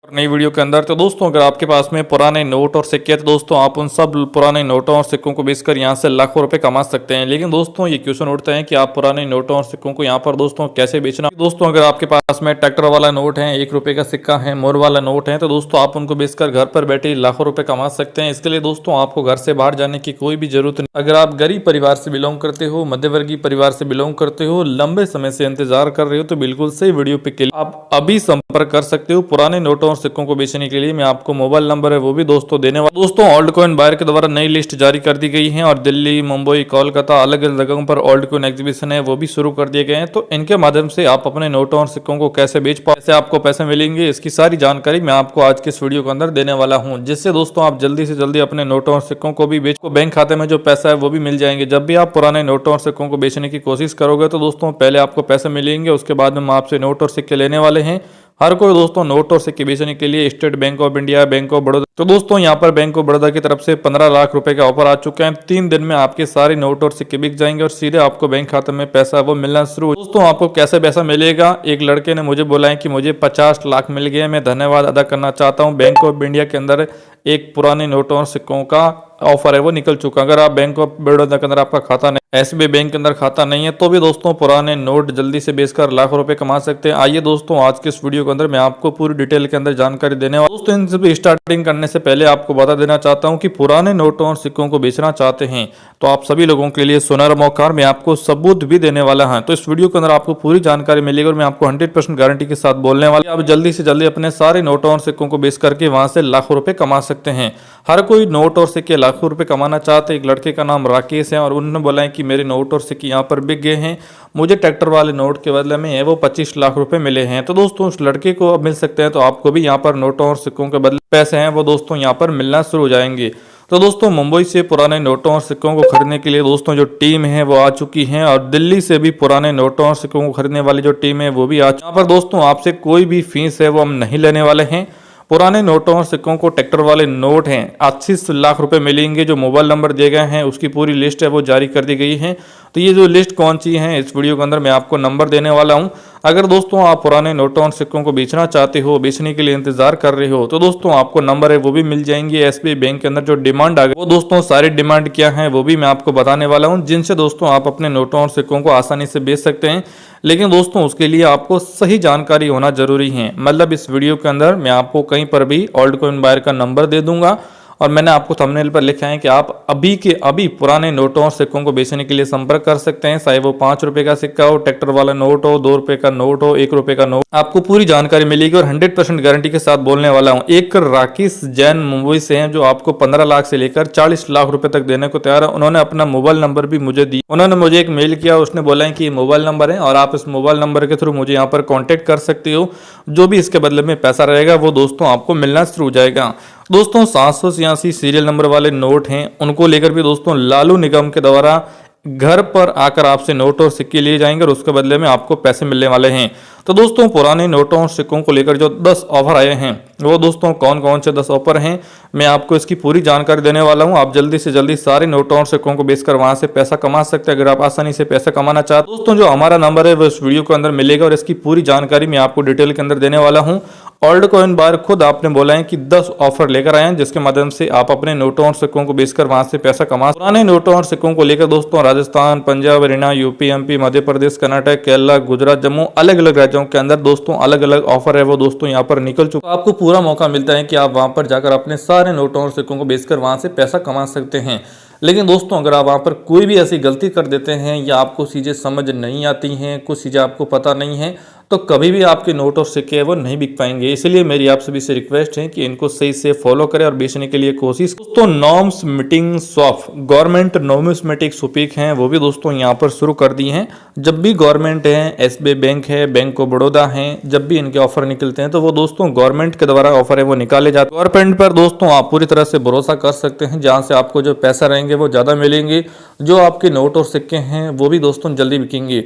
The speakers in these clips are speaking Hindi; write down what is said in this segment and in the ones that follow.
नई वीडियो के अंदर। तो दोस्तों अगर आपके पास में पुराने नोट और सिक्के हैं तो दोस्तों आप उन सब पुराने नोटों और सिक्कों को बेचकर यहाँ से लाखों रुपए कमा सकते हैं। लेकिन दोस्तों ये क्वेश्चन उठता है कि आप पुराने नोटों और सिक्कों को यहाँ पर दोस्तों कैसे बेचना। दोस्तों अगर आपके पास में ट्रैक्टर वाला नोट है, 1 रुपए का सिक्का है, मोर वाला नोट है, तो दोस्तों आप उनको बेचकर घर पर बैठे लाखों रुपए कमा सकते हैं। इसके लिए दोस्तों आपको घर से बाहर जाने की कोई भी जरूरत नहीं। अगर आप गरीब परिवार से बिलोंग करते हो, मध्यवर्गीय परिवार से बिलोंग करते हो, लंबे समय से इंतजार कर रहे हो, तो बिल्कुल सही वीडियो पे के लिए आप अभी संपर्क कर सकते हो। पुराने नोटों और सिक्कों को बेचने के लिए मैं आपको मोबाइल नंबर है वो भी दोस्तों देने वाला। दोस्तों ओल्ड कॉइन बायर के द्वारा नई लिस्ट जारी कर दी गई है और दिल्ली, मुंबई, कोलकाता अलग अलग जगहों पर ओल्ड कॉइन एग्जीबिशन है वो भी शुरू कर दिए गए हैं। तो इनके माध्यम से आप अपने नोटों और सिक्कों को कैसे बेच पाओ, कैसे आपको पैसे मिलेंगे, इसकी सारी जानकारी मैं आपको आज के इस वीडियो के अंदर देने वाला हूं, जिससे दोस्तों आप जल्दी से जल्दी अपने नोटों और सिक्कों को भी बेच, बैंक खाते में जो पैसा है वो भी मिल जाएंगे। जब भी आप पुराने नोटों और सिक्कों को बेचने की कोशिश करोगे तो दोस्तों पहले आपको पैसे मिलेंगे, उसके बाद में हम आपसे नोट और सिक्के लेने वाले हैं। हर कोई दोस्तों नोट और सिक्के बेचने के लिए state bank of India, bank of Baroda, तो दोस्तों यहाँ पर बैंक ऑफ बड़ौदा की तरफ से 15 लाख रुपए का ऑफर आ चुका है। 3 दिन में आपके सारे नोट और सिक्के बिक जाएंगे और सीधे आपको बैंक खाते में पैसा वो मिलना शुरू। दोस्तों आपको कैसे पैसा मिलेगा, एक लड़के ने मुझे बोला है कि मुझे 50 लाख मिल गया। मैं धन्यवाद अदा करना चाहता हूँ। बैंक ऑफ इंडिया के अंदर एक पुराने नोटों और सिक्कों का ऑफर है वो निकल चुका। अगर आप बैंक ऑफ बड़ौदा के अंदर आपका खाता नहीं, एसबीआई बैंक के अंदर खाता नहीं है, तो भी दोस्तों पुराने नोट जल्दी से बेचकर लाखों रुपए कमा सकते हैं। आइए दोस्तों आज के इस वीडियो के अंदर मैं आपको पूरी डिटेल के अंदर जानकारी देने वाला हूं। दोस्तों इन सब स्टार्टिंग करने से पहले आपको बता देना चाहता हूं कि पुराने नोटों और सिक्कों को बेचना चाहते हैं तो आप सभी लोगों के लिए सुनहरा मौका, मैं आपको सबूत भी देने वाला हूं। तो इस वीडियो के अंदर आपको पूरी जानकारी मिलेगी और मैं आपको 100% गारंटी के साथ बोलने वाला आप जल्दी से जल्दी अपने सारे नोटों और सिक्कों को बेच करके वहां से लाखों रुपए कमा सकते हैं। हर कोई नोट और सिक्के लाखों रुपए कमाना चाहते। एक लड़के का नाम राकेश है और उन्होंने बोला है कि मेरे नोट और सिक्के यहाँ पर बिक गए हैं, मुझे ट्रैक्टर वाले नोट के बदले में है वो 25 लाख रुपए मिले हैं। तो दोस्तों उस लड़के को अब मिल सकते हैं, तो आपको भी यहाँ पर नोटों और सिक्कों के बदले पैसे हैं वो दोस्तों यहाँ पर मिलना शुरू हो जाएंगे। तो दोस्तों मुंबई से पुराने नोटों और सिक्कों को खरीदने के लिए दोस्तों जो टीम है वो आ चुकी है और दिल्ली से भी पुराने नोटों और सिक्कों को खरीदने वाली जो टीम है वो भी आ चुकी है। यहाँ पर दोस्तों आपसे कोई भी फीस है वो हम नहीं लेने वाले हैं। पुराने नोटों और सिक्कों को ट्रैक्टर वाले नोट हैं 80 लाख रुपए मिलेंगे। जो मोबाइल नंबर दिए गए हैं उसकी पूरी लिस्ट है वो जारी कर दी गई है। तो ये जो लिस्ट कौन सी है इस वीडियो के अंदर मैं आपको नंबर देने वाला हूं। अगर दोस्तों आप पुराने नोटों और सिक्कों को बेचना चाहते हो, बेचने के लिए इंतजार कर रहे हो, तो दोस्तों आपको नंबर है वो भी मिल जाएंगे। एसबीआई बैंक के अंदर जो डिमांड आ गई वो दोस्तों सारी डिमांड क्या है वो भी मैं आपको बताने वाला हूँ, जिनसे दोस्तों आप अपने नोटों और सिक्कों को आसानी से बेच सकते हैं। लेकिन दोस्तों उसके लिए आपको सही जानकारी होना जरूरी है। मतलब इस वीडियो के अंदर मैं आपको कहीं पर भी ओल्ड कॉइन बायर का नंबर दे दूंगा और मैंने आपको थंबनेल पर लिखा है कि आप अभी के अभी पुराने नोटों और सिक्कों को बेचने के लिए संपर्क कर सकते हैं। चाहे वो 5 रुपए का सिक्का हो, ट्रैक्टर वाला नोट हो, 2 रुपए का नोट हो, 1 रुपए का नोट, आपको पूरी जानकारी मिलेगी और 100% गारंटी के साथ बोलने वाला हूँ। एक राकेश जैन मुंबई से हैं जो आपको 15 लाख से लेकर 40 लाख रुपए तक देने को तैयार है। उन्होंने अपना मोबाइल नंबर भी मुझे दी, उन्होंने मुझे एक मेल किया, उसने बोला है कि ये मोबाइल नंबर है और आप इस मोबाइल नंबर के थ्रू मुझे यहाँ पर कॉन्टेक्ट कर सकते हो। जो भी इसके बदले में पैसा रहेगा वो दोस्तों आपको मिलना शुरू हो जाएगा। दोस्तों 786 सीरियल नंबर वाले नोट हैं, उनको लेकर भी दोस्तों लालू निगम के द्वारा घर पर आकर आपसे नोट और सिक्के लिए जाएंगे और उसके बदले में आपको पैसे मिलने वाले हैं। तो दोस्तों पुराने नोटों और सिक्कों को लेकर जो 10 ऑफर आए हैं वो दोस्तों कौन कौन से 10 ऑफर हैं मैं आपको इसकी पूरी जानकारी देने वाला हूं। आप जल्दी से जल्दी सारे नोटों और सिक्कों को बेचकर वहां से पैसा कमा सकते हैं। अगर आप आसानी से पैसा कमाना चाहते दोस्तों जो हमारा नंबर है वो इस वीडियो के अंदर मिलेगा और इसकी पूरी जानकारी मैं आपको डिटेल के अंदर देने वाला हूँ। ओल्ड कॉइन बायर खुद आपने बोला है कि 10 ऑफर लेकर आए हैं जिसके माध्यम से आप अपने नोटों और सिक्कों को बेचकर वहां से पैसा कमा। पुराने नोटों और सिक्कों को लेकर दोस्तों राजस्थान, पंजाब, हरियाणा, यूपी, एमपी, मध्य प्रदेश, कर्नाटक, केरला, गुजरात, जम्मू अलग अलग राज्यों के अंदर दोस्तों अलग अलग ऑफर है वो दोस्तों यहाँ पर निकल चुका। आपको पूरा मौका मिलता है कि आप वहां पर जाकर अपने सारे नोटों और सिक्कों को बेचकर वहां से पैसा कमा सकते हैं। लेकिन दोस्तों अगर आप वहां पर कोई भी ऐसी गलती कर देते हैं या आपको चीजें समझ नहीं आती हैं, कुछ चीजें आपको पता नहीं है, तो कभी भी आपके नोट और सिक्के वो नहीं बिक पाएंगे। इसलिए मेरी आप सभी से रिक्वेस्ट है कि इनको सही से फॉलो करें और बेचने के लिए कोशिश। दोस्तों नॉर्म्स मीटिंग शॉप गवर्नमेंट नॉर्मिस्मेटिक सुपीक हैं वो भी दोस्तों यहाँ पर शुरू कर दी हैं। जब भी गवर्नमेंट है, एसबीआई बैंक है, बैंक ऑफ बड़ौदा है, जब भी इनके ऑफर निकलते हैं तो वो दोस्तों गवर्नमेंट के द्वारा ऑफर है वो निकाले जाते हैं। गवर्नमेंट पर दोस्तों आप पूरी तरह से भरोसा कर सकते हैं, जहाँ से आपको जो पैसा रहेंगे वो ज्यादा मिलेंगे। जो आपके नोट और सिक्के हैं वो भी दोस्तों जल्दी बिकेंगे,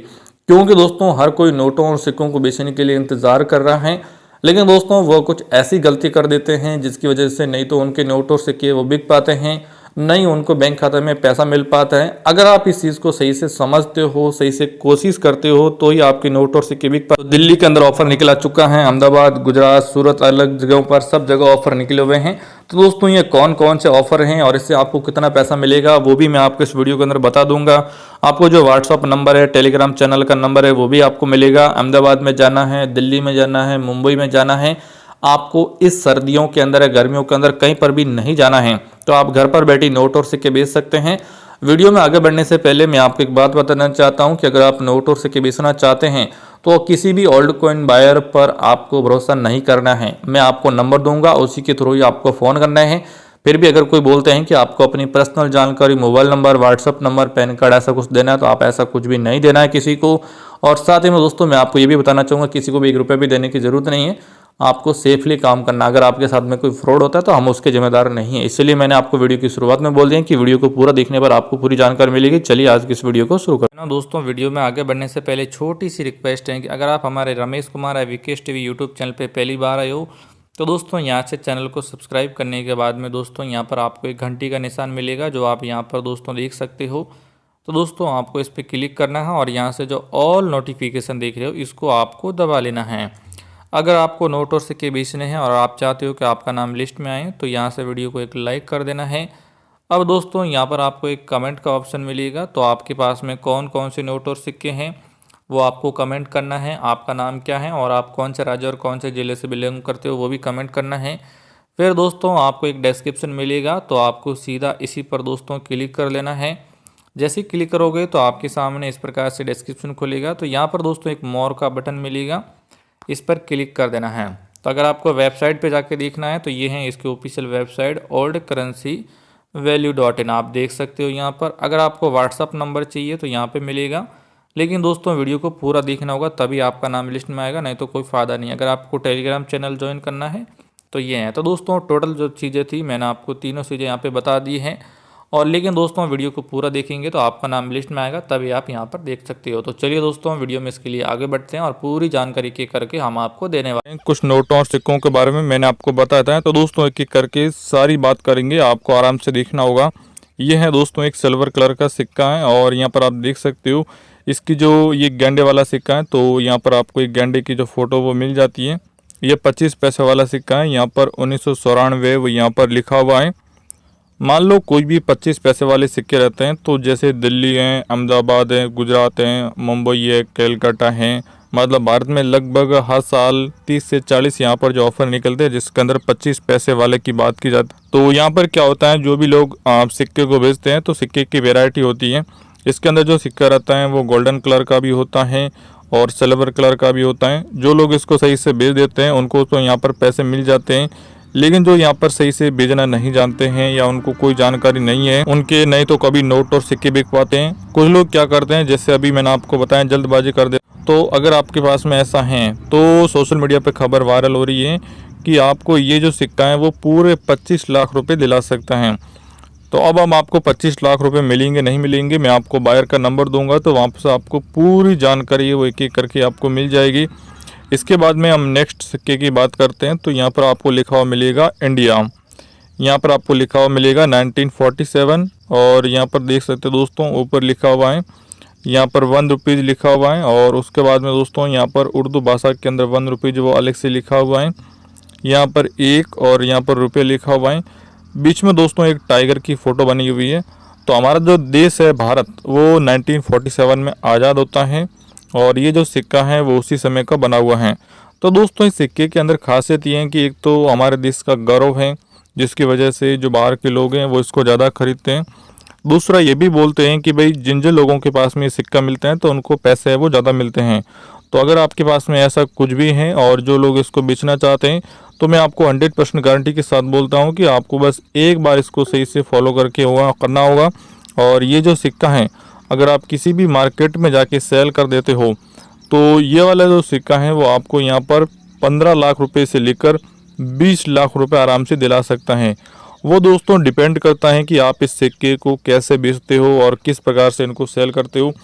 क्योंकि दोस्तों हर कोई नोटों और सिक्कों को बेचने के लिए इंतजार कर रहा है। लेकिन दोस्तों वो कुछ ऐसी गलती कर देते हैं जिसकी वजह से नहीं तो उनके नोट और सिक्के वो बिक पाते हैं, नहीं उनको बैंक खाते में पैसा मिल पाता है। अगर आप इस चीज़ को सही से समझते हो, सही से कोशिश करते हो, तो ही आपके नोट और सिक्के बिक पाते। तो दिल्ली के अंदर ऑफर निकला चुका है, अहमदाबाद, गुजरात, सूरत, अलग जगहों पर सब जगह ऑफर निकले हुए हैं। तो दोस्तों ये कौन कौन से ऑफर हैं और इससे आपको कितना पैसा मिलेगा वो भी मैं आपको इस वीडियो के अंदर बता दूंगा। आपको जो व्हाट्सअप नंबर है, टेलीग्राम चैनल का नंबर है, वो भी आपको मिलेगा। अहमदाबाद में जाना है, दिल्ली में जाना है, मुंबई में जाना है, आपको इस सर्दियों के अंदर या गर्मियों के अंदर कहीं पर भी नहीं जाना है, तो आप घर पर बैठी नोट और सिक्के बेच सकते हैं। वीडियो में आगे बढ़ने से पहले मैं आपको एक बात बताना चाहता हूं कि अगर आप नोट और सिक्के बेचना चाहते हैं तो किसी भी ओल्ड कॉइन बायर पर आपको भरोसा नहीं करना है। मैं आपको नंबर दूंगा, उसी के थ्रू ही आपको फ़ोन करना है। फिर भी अगर कोई बोलते हैं कि आपको अपनी पर्सनल जानकारी, mobile number, WhatsApp number, PAN card ऐसा कुछ देना है, तो आप ऐसा कुछ भी नहीं देना है किसी को। और साथ ही में दोस्तों मैं आपको ये भी बताना चाहूँगा, किसी को भी 1 रुपये भी देने की ज़रूरत नहीं है। आपको सेफली काम करना। अगर आपके साथ में कोई फ्रॉड होता है तो हम उसके जिम्मेदार नहीं है। इसलिए मैंने आपको वीडियो की शुरुआत में बोल दिया कि वीडियो को पूरा देखने पर आपको पूरी जानकारी मिलेगी। चलिए आज की इस वीडियो को शुरू करते हैं। दोस्तों वीडियो में आगे बढ़ने से पहले छोटी सी रिक्वेस्ट है कि अगर आप हमारे Ramesh Kumar Vikesh TV YouTube channel पर पहली बार आए हो तो दोस्तों यहाँ से चैनल को सब्सक्राइब करने के बाद में दोस्तों यहाँ पर आपको एक घंटी का निशान मिलेगा, जो आप यहाँ पर दोस्तों देख सकते हो। तो दोस्तों आपको इस पर क्लिक करना है और यहाँ से जो ऑल नोटिफिकेशन देख रहे हो इसको आपको दबा लेना है। अगर आपको नोट और सिक्के बेचने हैं और आप चाहते हो कि आपका नाम लिस्ट में आए तो यहाँ से वीडियो को एक लाइक कर देना है। अब दोस्तों यहाँ पर आपको एक कमेंट का ऑप्शन मिलेगा, तो आपके पास में कौन कौन से नोट और सिक्के हैं वो आपको कमेंट करना है। आपका नाम क्या है और आप कौन से राज्य और कौन से ज़िले से बिलोंग करते हो वो भी कमेंट करना है। फिर दोस्तों आपको एक डिस्क्रिप्शन मिलेगा, तो आपको सीधा इसी पर दोस्तों क्लिक कर लेना है। जैसे ही क्लिक करोगे तो आपके सामने इस प्रकार से डिस्क्रिप्शन खुलेगा। तो यहाँ पर दोस्तों एक मोर का बटन मिलेगा, इस पर क्लिक कर देना है। तो अगर आपको वेबसाइट पे जाके देखना है तो ये है इसकी ऑफिशियल वेबसाइट oldcurrencyvalue.in, आप देख सकते हो यहाँ पर। अगर आपको व्हाट्सअप नंबर चाहिए तो यहाँ पे मिलेगा, लेकिन दोस्तों वीडियो को पूरा देखना होगा तभी आपका नाम लिस्ट में आएगा, नहीं तो कोई फ़ायदा नहीं। अगर आपको टेलीग्राम चैनल ज्वाइन करना है तो ये है। तो दोस्तों टोटल जो चीज़ें थी मैंने आपको तीनों चीज़ें यहाँ पर बता दी हैं। और लेकिन दोस्तों वीडियो को पूरा देखेंगे तो आपका नाम लिस्ट में आएगा, तभी आप यहाँ पर देख सकते हो। तो चलिए दोस्तों वीडियो में इसके लिए आगे बढ़ते हैं और पूरी जानकारी के करके हम आपको देने वाले हैं। कुछ नोटों और सिक्कों के बारे में मैंने आपको बताया था, तो दोस्तों एक एक करके सारी बात करेंगे, आपको आराम से देखना होगा। ये है दोस्तों एक सिल्वर कलर का सिक्का है और यहाँ पर आप देख सकते हो इसकी जो ये गेंडे वाला सिक्का है, तो यहाँ पर आपको एक गेंडे की जो फोटो वो मिल जाती है। ये 25 पैसे वाला सिक्का है, यहाँ पर 1994 वो यहाँ पर लिखा हुआ है। मान लो कोई भी 25 पैसे वाले सिक्के रहते हैं, तो जैसे दिल्ली हैं, अहमदाबाद है, गुजरात हैं, मुंबई है, कलकत्ता हैं, मतलब भारत में लगभग हर साल 30 से 40 यहाँ पर जो ऑफर निकलते हैं जिसके अंदर 25 पैसे वाले की बात की जाती है। तो यहाँ पर क्या होता है, जो भी लोग सिक्के को बेचते हैं तो सिक्के की वेराइटी होती है। इसके अंदर जो सिक्का रहता है वो गोल्डन कलर का भी होता है और सिल्वर कलर का भी होता है। जो लोग इसको सही से बेच देते हैं उनको तो यहाँ पर पैसे मिल जाते हैं, लेकिन जो यहाँ पर सही से बेचना नहीं जानते हैं या उनको कोई जानकारी नहीं है, उनके नहीं तो कभी नोट और सिक्के बिक पाते हैं। कुछ लोग क्या करते हैं, जैसे अभी मैंने आपको बताया, जल्दबाजी कर दे। तो अगर आपके पास में ऐसा है तो सोशल मीडिया पे खबर वायरल हो रही है कि आपको ये जो सिक्का है वो पूरे 25 लाख रुपए दिला सकता है। तो अब हम आपको 25 लाख रुपए मिलेंगे नहीं मिलेंगे, मैं आपको बायर का नंबर दूंगा, तो वहाँ से आपको पूरी जानकारी वो एक एक करके आपको मिल जाएगी। इसके बाद में हम नेक्स्ट सिक्के की बात करते हैं। तो यहाँ पर आपको लिखा हुआ मिलेगा इंडिया, यहाँ पर आपको लिखा हुआ मिलेगा 1947 और यहाँ पर देख सकते हो दोस्तों ऊपर लिखा हुआ है, यहाँ पर 1 रुपीज़ लिखा हुआ है। और उसके बाद में दोस्तों यहाँ पर उर्दू भाषा के अंदर 1 रुपीज़ वो अलग से लिखा हुआ है, यहाँ पर 1 और यहाँ पर रुपये लिखा हुआ है। बीच में दोस्तों एक टाइगर की फ़ोटो बनी हुई है। तो हमारा जो देश है भारत वो 1947 में आज़ाद होता है और ये जो सिक्का है वो उसी समय का बना हुआ है। तो दोस्तों इस सिक्के के अंदर खासियत ये है कि एक तो हमारे देश का गौरव है, जिसकी वजह से जो बाहर के लोग हैं वो इसको ज़्यादा खरीदते हैं। दूसरा ये भी बोलते हैं कि भाई जिन जिन लोगों के पास में ये सिक्का मिलता है तो उनको पैसे है वो ज़्यादा मिलते हैं। तो अगर आपके पास में ऐसा कुछ भी है और जो लोग इसको बेचना चाहते हैं तो मैं आपको 100% गारंटी के साथ बोलता हूँ कि आपको बस एक बार इसको सही से फॉलो करके करना होगा। और ये जो सिक्का है अगर आप किसी भी मार्केट में जाके सेल कर देते हो तो ये वाला जो सिक्का है वो आपको यहाँ पर 15 लाख रुपए से लेकर 20 लाख रुपए आराम से दिला सकता है। वो दोस्तों डिपेंड करता है कि आप इस सिक्के को कैसे बेचते हो और किस प्रकार से इनको सेल करते हो।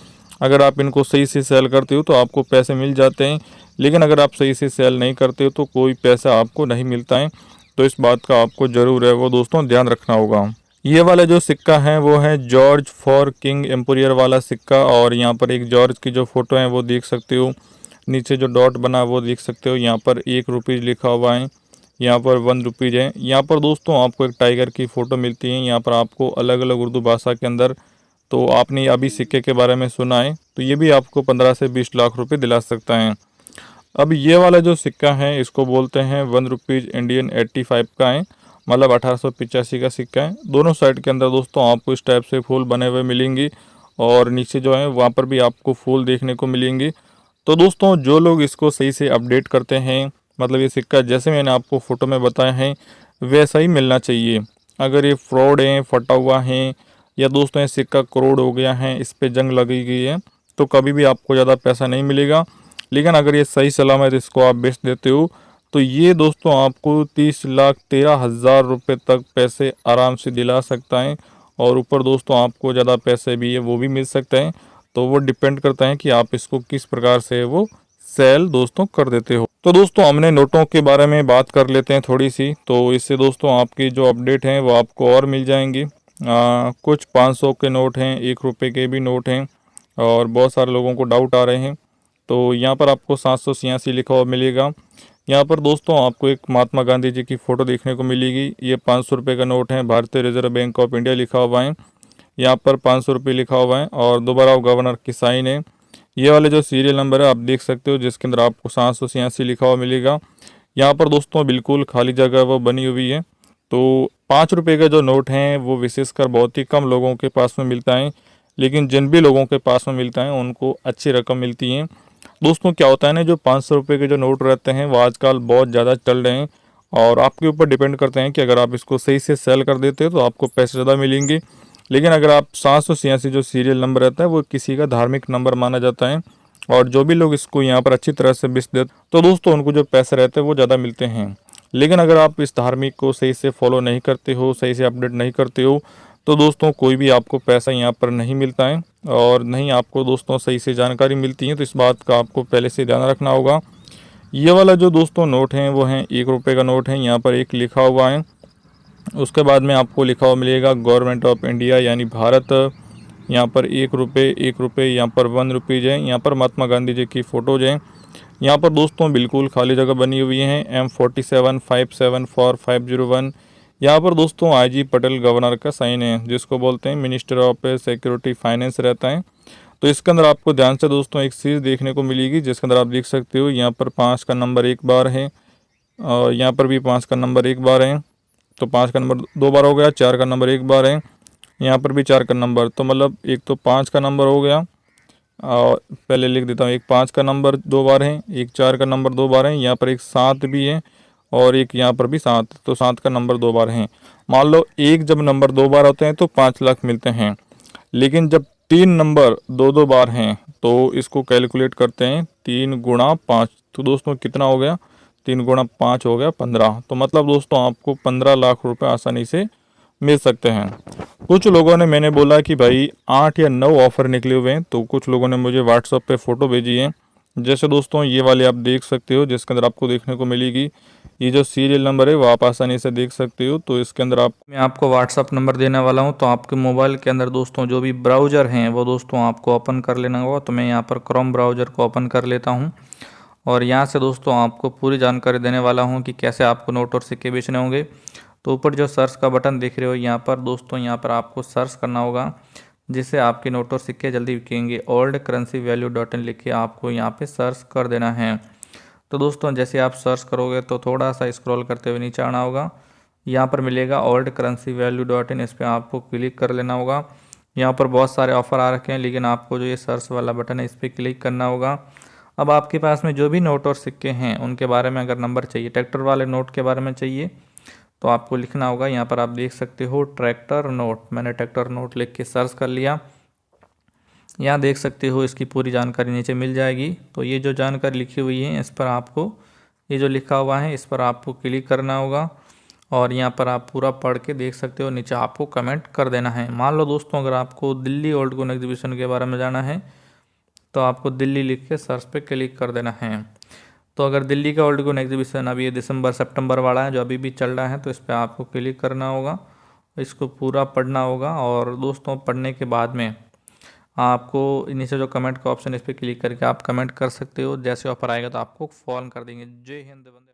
अगर आप इनको सही से सेल करते हो तो आपको पैसे मिल जाते हैं, लेकिन अगर आप सही से सेल नहीं करते हो तो कोई पैसा आपको नहीं मिलता है। तो इस बात का आपको ज़रूर है वो दोस्तों ध्यान रखना होगा। ये वाला जो सिक्का है वो है जॉर्ज फॉर किंग एम्पोरियर वाला सिक्का, और यहाँ पर एक जॉर्ज की जो फ़ोटो है वो देख सकते हो। नीचे जो डॉट बना वो देख सकते हो। यहाँ पर ₹1 लिखा हुआ है, यहाँ पर ₹1 है। यहाँ पर दोस्तों आपको एक टाइगर की फ़ोटो मिलती है। यहाँ पर आपको अलग अलग उर्दू भाषा के अंदर, तो आपने अभी सिक्के के बारे में सुना है, तो ये भी आपको 15 से 20 लाख रुपए दिला सकता है। अब ये वाला जो सिक्का है इसको बोलते हैं ₹1 इंडियन 85 का है, मतलब 1885 का सिक्का है। दोनों साइड के अंदर दोस्तों आपको इस टाइप से फूल बने हुए मिलेंगे, और नीचे जो है वहाँ पर भी आपको फूल देखने को मिलेंगे। तो दोस्तों जो लोग इसको सही से अपडेट करते हैं, मतलब ये सिक्का जैसे मैंने आपको फ़ोटो में बताया है वैसा ही मिलना चाहिए। अगर ये फ्रॉड है, फटा हुआ है, या दोस्तों ये सिक्का करोड़ हो गया है, इस पर जंग लगी गई है, तो कभी भी आपको ज़्यादा पैसा नहीं मिलेगा। लेकिन अगर ये सही सलामत इसको आप बेच देते हो, तो ये दोस्तों आपको 30,13,000 रुपये तक पैसे आराम से दिला सकता है। और ऊपर दोस्तों आपको ज़्यादा पैसे भी है वो भी मिल सकते हैं। तो वो डिपेंड करता है कि आप इसको किस प्रकार से वो सेल दोस्तों कर देते हो। तो दोस्तों हमने नोटों के बारे में बात कर लेते हैं थोड़ी सी, तो इससे दोस्तों आपकी जो अपडेट हैं वो आपको और मिल जाएंगी। कुछ 500 के नोट हैं, ₹1 के भी नोट हैं, और बहुत सारे लोगों को डाउट आ रहे हैं। तो यहाँ पर आपको 786 लिखा हुआ मिलेगा। यहाँ पर दोस्तों आपको एक महात्मा गांधी जी की फ़ोटो देखने को मिलेगी। ये ₹500 का नोट है, भारतीय रिजर्व बैंक ऑफ इंडिया लिखा हुआ है। यहाँ पर ₹500 लिखा हुआ है, और दोबारा गवर्नर की साइन है। ये वाले जो सीरियल नंबर है आप देख सकते हो, जिसके अंदर आपको 786 लिखा हुआ मिलेगा। यहाँ पर दोस्तों बिल्कुल खाली जगह वो बनी हुई है। तो ₹5 का जो नोट है वो विशेषकर बहुत ही कम लोगों के पास में मिलता है, लेकिन जिन भी लोगों के पास में मिलता है उनको अच्छी रकम मिलती है। दोस्तों क्या होता है ना, जो ₹500 के जो नोट रहते हैं वो आजकल बहुत ज़्यादा चल रहे हैं, और आपके ऊपर डिपेंड करते हैं कि अगर आप इसको सही से सेल कर देते हो तो आपको पैसे ज़्यादा मिलेंगे। लेकिन अगर आप 786 जो सीरियल नंबर रहता है वो किसी का धार्मिक नंबर माना जाता है, और जो भी लोग इसको यहाँ पर अच्छी तरह से बेच देते तो दोस्तों उनको जो पैसे रहते हैं वो ज़्यादा मिलते हैं। लेकिन अगर आप इस धार्मिक को सही से फॉलो नहीं करते हो, सही से अपडेट नहीं करते हो, तो दोस्तों कोई भी आपको पैसा यहाँ पर नहीं मिलता है, और नहीं आपको दोस्तों सही से जानकारी मिलती है। तो इस बात का आपको पहले से ध्यान रखना होगा। ये वाला जो दोस्तों नोट है वो है ₹1 का नोट है। यहाँ पर एक लिखा हुआ है, उसके बाद में आपको लिखा हुआ मिलेगा गवर्नमेंट ऑफ इंडिया यानी भारत। यहाँ पर ₹1, यहाँ पर ₹1 है। यहाँ पर महात्मा गांधी जी की फ़ोटोज हैं। यहाँ पर दोस्तों बिल्कुल खाली जगह बनी हुई हैं। M47574501। यहाँ पर दोस्तों IG पटेल गवर्नर का साइन है, जिसको बोलते हैं मिनिस्टर ऑफ सिक्योरिटी फाइनेंस रहता है। तो इसके अंदर आपको ध्यान से दोस्तों एक चीज़ देखने को मिलेगी, जिसके अंदर आप देख सकते हो यहाँ पर 5 का नंबर एक बार है, और यहाँ पर भी 5 का नंबर एक बार है। तो 5 का नंबर 2 बार हो गया, 4 का नंबर एक बार है, यहाँ पर भी 4 का नंबर। तो मतलब एक तो 5 का नंबर हो गया, और पहले लिख देता हूँ, एक 5 का नंबर 2 बार है, एक 4 का नंबर 2 बार है, यहाँ पर एक 7 भी है, और एक यहाँ पर भी 7। तो 7 का नंबर 2 बार है। मान लो एक जब नंबर 2 बार होते हैं तो 5 लाख मिलते हैं, लेकिन जब 3 नंबर 2-2 बार हैं तो इसको कैलकुलेट करते हैं 3 गुणा 5। तो दोस्तों कितना हो गया, 3 गुणा 5 हो गया 15। तो मतलब दोस्तों आपको 15 लाख रुपए आसानी से मिल सकते हैं। कुछ लोगों ने मैंने बोला कि भाई 8 या 9 ऑफ़र निकले हुए हैं, तो कुछ लोगों ने मुझे व्हाट्सएप पे फ़ोटो भेजी है। जैसे दोस्तों ये वाले आप देख सकते हो, जिसके अंदर आपको देखने को मिलेगी ये जो सीरियल नंबर है वो आप आसानी से देख सकते हो। तो इसके अंदर मैं आपको व्हाट्सअप नंबर देने वाला हूँ, तो आपके मोबाइल के अंदर दोस्तों जो भी ब्राउज़र हैं वो दोस्तों आपको ओपन कर लेना होगा। तो मैं यहाँ पर क्रोम ब्राउज़र को ओपन कर लेता हूँ, और यहाँ से दोस्तों आपको पूरी जानकारी देने वाला हूँ कि कैसे आपको नोट और सिक्के बेचने होंगे। तो ऊपर जो सर्च का बटन दिख रहे हो यहाँ पर दोस्तों, यहाँ पर आपको सर्च करना होगा, जिससे आपके नोट और सिक्के जल्दी बिकेंगे। oldcurrencyvalue.in लिख के आपको यहाँ पे सर्च कर देना है। तो दोस्तों जैसे आप सर्च करोगे तो थोड़ा सा स्क्रॉल करते हुए नीचे आना होगा, यहाँ पर मिलेगा oldcurrencyvalue.in, इस पर आपको क्लिक कर लेना होगा। यहाँ पर बहुत सारे ऑफ़र आ रखे हैं, लेकिन आपको जो ये सर्च वाला बटन है इस पर क्लिक करना होगा। अब आपके पास में जो भी नोट और सिक्के हैं उनके बारे में अगर नंबर चाहिए, ट्रैक्टर वाले नोट के बारे में चाहिए, तो आपको लिखना होगा। यहाँ पर आप देख सकते हो ट्रैक्टर नोट, मैंने ट्रैक्टर नोट लिख के सर्च कर लिया। यहाँ देख सकते हो इसकी पूरी जानकारी नीचे मिल जाएगी। तो ये जो जानकारी लिखी हुई है इस पर आपको, ये जो लिखा हुआ है इस पर आपको क्लिक करना होगा, और यहाँ पर आप पूरा पढ़ के देख सकते हो। नीचे आपको कमेंट कर देना है। मान लो दोस्तों अगर आपको दिल्ली ओल्ड कोइन एग्जीबिशन के बारे में जाना है, तो आपको दिल्ली लिख के सर्च पे क्लिक कर देना है। तो अगर दिल्ली का ओल्ड कोइन एग्जीबिशन अभी ये दिसंबर सितंबर वाला है जो अभी भी चल रहा है, तो इस पर आपको क्लिक करना होगा, इसको पूरा पढ़ना होगा। और दोस्तों पढ़ने के बाद में आपको नीचे जो कमेंट का ऑप्शन है इस पर क्लिक करके आप कमेंट कर सकते हो। जैसे ऑफर आएगा तो आपको फ़ोन कर देंगे। जय हिंद, वंदे